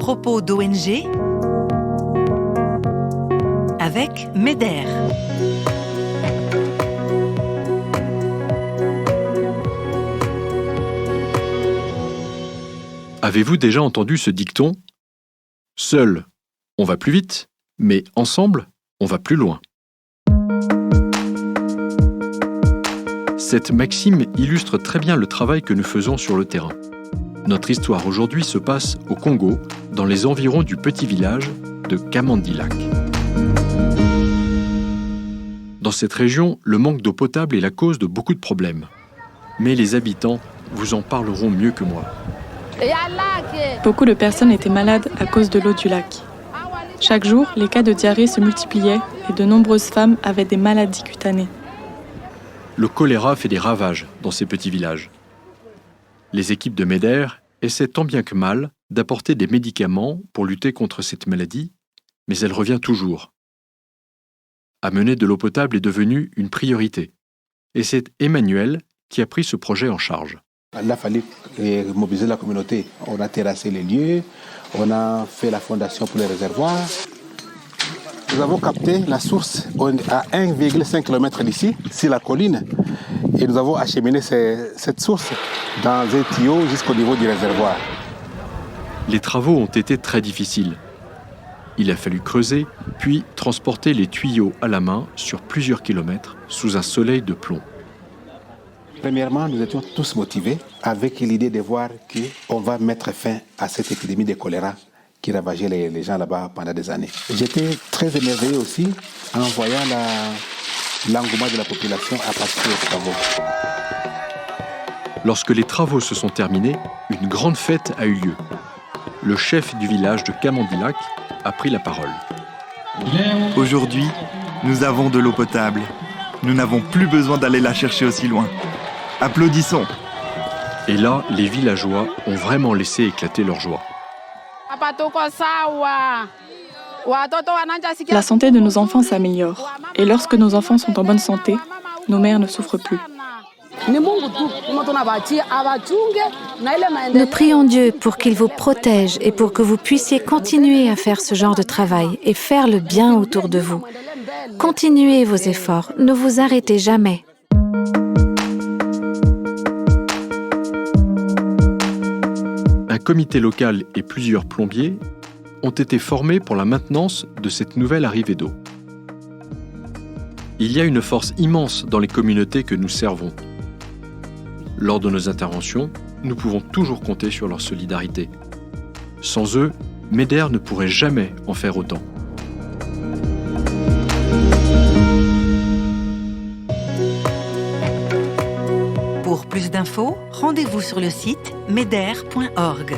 propos d'ONG avec MEDER. Avez-vous déjà entendu ce dicton ? Seul, on va plus vite, mais ensemble, on va plus loin. Cette maxime illustre très bien le travail que nous faisons sur le terrain. Notre histoire aujourd'hui se passe au Congo, dans les environs du petit village de Kamandilak. Dans cette région, le manque d'eau potable est la cause de beaucoup de problèmes. Mais les habitants vous en parleront mieux que moi. Beaucoup de personnes étaient malades à cause de l'eau du lac. Chaque jour, les cas de diarrhée se multipliaient et de nombreuses femmes avaient des maladies cutanées. Le choléra fait des ravages dans ces petits villages. Les équipes de MEDER essaient tant bien que mal d'apporter des médicaments pour lutter contre cette maladie, mais elle revient toujours. Amener de l'eau potable est devenu une priorité. Et c'est Emmanuel qui a pris ce projet en charge. Il a fallu mobiliser la communauté. On a terrassé les lieux, on a fait la fondation pour les réservoirs. Nous avons capté la source à 1,5 km d'ici, sur la colline, et nous avons acheminé cette source dans un tuyau jusqu'au niveau du réservoir. Les travaux ont été très difficiles. Il a fallu creuser, puis transporter les tuyaux à la main sur plusieurs kilomètres sous un soleil de plomb. Premièrement, nous étions tous motivés avec l'idée de voir qu'on va mettre fin à cette épidémie de choléra qui ravageait les gens là-bas pendant des années. J'étais très émerveillé aussi en voyant l'engouement de la population à participer aux travaux. Lorsque les travaux se sont terminés, une grande fête a eu lieu. Le chef du village de Kamandilak a pris la parole. Aujourd'hui, nous avons de l'eau potable. Nous n'avons plus besoin d'aller la chercher aussi loin. Applaudissons. Et là, les villageois ont vraiment laissé éclater leur joie. La santé de nos enfants s'améliore. Et lorsque nos enfants sont en bonne santé, nos mères ne souffrent plus. Nous prions Dieu pour qu'il vous protège et pour que vous puissiez continuer à faire ce genre de travail et faire le bien autour de vous. Continuez vos efforts, ne vous arrêtez jamais. Un comité local et plusieurs plombiers ont été formés pour la maintenance de cette nouvelle arrivée d'eau. Il y a une force immense dans les communautés que nous servons. Lors de nos interventions, nous pouvons toujours compter sur leur solidarité. Sans eux, MEDER ne pourrait jamais en faire autant. Pour plus d'infos, rendez-vous sur le site meder.org.